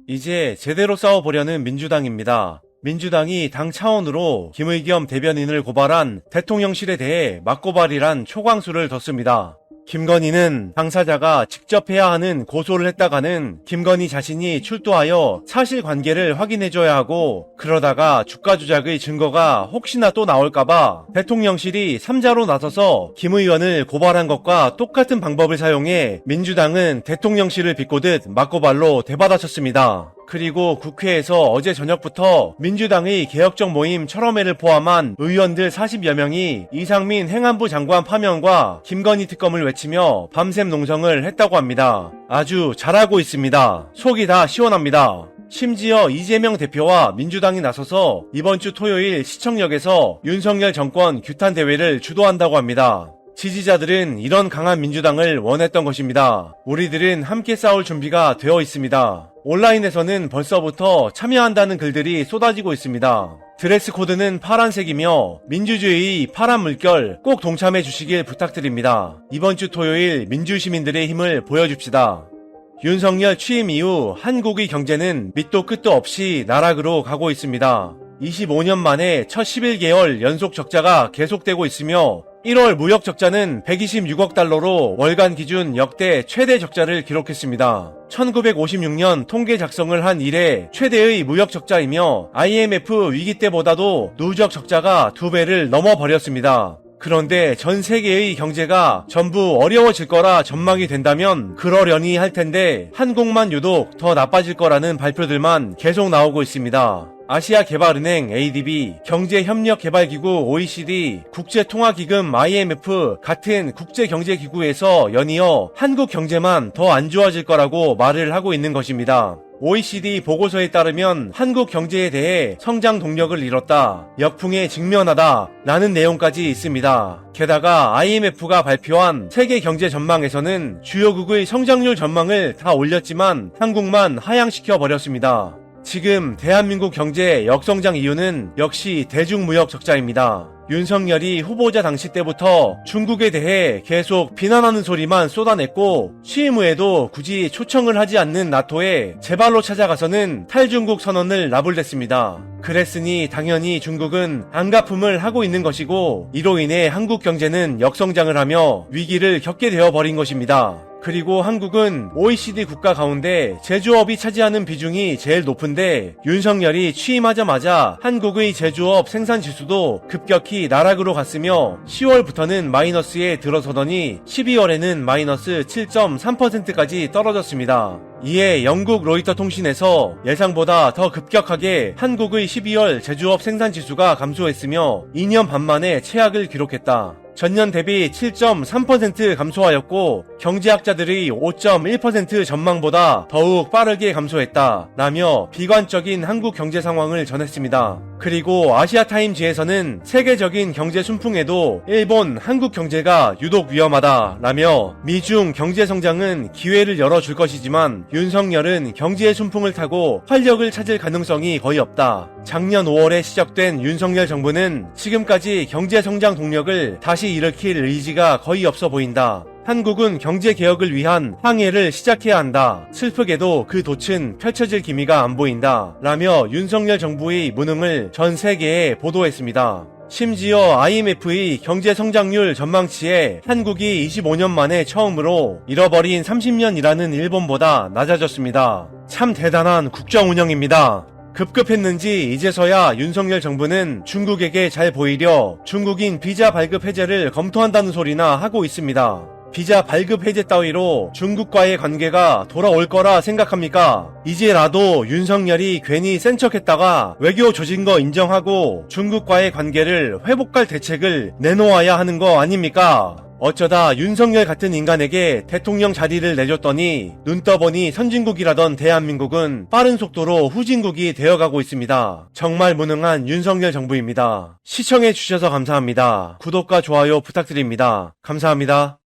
이제 제대로 싸워보려는 민주당입니다. 민주당이 당 차원으로 김의겸 대변인을 고발한 대통령실에 대해 맞고발이란 초강수를 뒀습니다. 김건희는 당사자가 직접 해야 하는 고소를 했다가는 김건희 자신이 출두하여 사실관계를 확인해줘야 하고, 그러다가 주가 조작의 증거가 혹시나 또 나올까봐 대통령실이 3자로 나서서 김 의원을 고발한 것과 똑같은 방법을 사용해 민주당은 대통령실을 비꼬듯 맞고발로 되받아쳤습니다. 그리고 국회에서 어제 저녁부터 민주당의 개혁적 모임 철험회를 포함한 의원들 40여 명이 이상민 행안부 장관 파면과 김건희 특검을 외치며 밤샘 농성을 했다고 합니다. 아주 잘하고 있습니다. 속이 다 시원합니다. 심지어 이재명 대표와 민주당이 나서서 이번 주 토요일 시청역에서 윤석열 정권 규탄 대회를 주도한다고 합니다. 지지자들은 이런 강한 민주당을 원했던 것입니다. 우리들은 함께 싸울 준비가 되어 있습니다. 온라인에서는 벌써부터 참여한다는 글들이 쏟아지고 있습니다. 드레스 코드는 파란색이며 민주주의의 파란 물결 꼭 동참해 주시길 부탁드립니다. 이번 주 토요일 민주시민들의 힘을 보여줍시다. 윤석열 취임 이후 한국의 경제는 밑도 끝도 없이 나락으로 가고 있습니다. 25년 만에 첫 11개월 연속 적자가 계속되고 있으며 1월 무역 적자는 126억 달러로 월간 기준 역대 최대 적자를 기록했습니다. 1956년 통계 작성을 한 이래 최대의 무역 적자이며 IMF 위기 때보다도 누적 적자가 2배를 넘어버렸습니다. 그런데 전 세계의 경제가 전부 어려워질 거라 전망이 된다면 그러려니 할 텐데 한국만 유독 더 나빠질 거라는 발표들만 계속 나오고 있습니다. 아시아개발은행 ADB, 경제협력개발기구 OECD, 국제통화기금 IMF 같은 국제경제기구에서 연이어 한국 경제만 더 안 좋아질 거라고 말을 하고 있는 것입니다. OECD 보고서에 따르면 한국 경제에 대해 성장 동력을 잃었다, 역풍에 직면하다 라는 내용까지 있습니다. 게다가 IMF가 발표한 세계 경제 전망에서는 주요국의 성장률 전망을 다 올렸지만 한국만 하향시켜 버렸습니다. 지금 대한민국 경제 역성장 이유는 역시 대중무역 적자입니다. 윤석열이 후보자 당시 때부터 중국에 대해 계속 비난하는 소리만 쏟아냈고 취임 후에도 굳이 초청을 하지 않는 나토에 제 발로 찾아가서는 탈중국 선언을 나불댔습니다. 그랬으니 당연히 중국은 안가품을 하고 있는 것이고 이로 인해 한국 경제는 역성장을 하며 위기를 겪게 되어버린 것입니다. 그리고 한국은 OECD 국가 가운데 제조업이 차지하는 비중이 제일 높은데 윤석열이 취임하자마자 한국의 제조업 생산 지수도 급격히 나락으로 갔으며 10월부터는 마이너스에 들어서더니 12월에는 마이너스 7.3%까지 떨어졌습니다. 이에 영국 로이터 통신에서 예상보다 더 급격하게 한국의 12월 제조업 생산 지수가 감소했으며 2년 반 만에 최악을 기록했다. 전년 대비 7.3% 감소하였고 경제학자들의 5.1% 전망보다 더욱 빠르게 감소했다 라며 비관적인 한국 경제 상황을 전했습니다. 그리고 아시아타임즈에서는 세계적인 경제 순풍에도 일본, 한국 경제가 유독 위험하다 라며 미중 경제 성장은 기회를 열어줄 것이지만 윤석열은 경제의 순풍을 타고 활력을 찾을 가능성이 거의 없다. 작년 5월에 시작된 윤석열 정부는 지금까지 경제 성장 동력을 다시 일으킬 의지가 거의 없어 보인다. 한국은 경제개혁을 위한 항해를 시작해야 한다. 슬프게도 그 돛은 펼쳐질 기미가 안 보인다. 라며 윤석열 정부의 무능을 전 세계에 보도했습니다. 심지어 IMF의 경제성장률 전망치에 한국이 25년 만에 처음으로 잃어버린 30년이라는 일본보다 낮아졌습니다. 참 대단한 국정운영입니다. 급급했는지 이제서야 윤석열 정부는 중국에게 잘 보이려 중국인 비자 발급 해제를 검토한다는 소리나 하고 있습니다. 비자 발급 해제 따위로 중국과의 관계가 돌아올 거라 생각합니까? 이제라도 윤석열이 괜히 센 척했다가 외교 조진 거 인정하고 중국과의 관계를 회복할 대책을 내놓아야 하는 거 아닙니까? 어쩌다 윤석열 같은 인간에게 대통령 자리를 내줬더니 눈 떠보니 선진국이라던 대한민국은 빠른 속도로 후진국이 되어가고 있습니다. 정말 무능한 윤석열 정부입니다. 시청해주셔서 감사합니다. 구독과 좋아요 부탁드립니다. 감사합니다.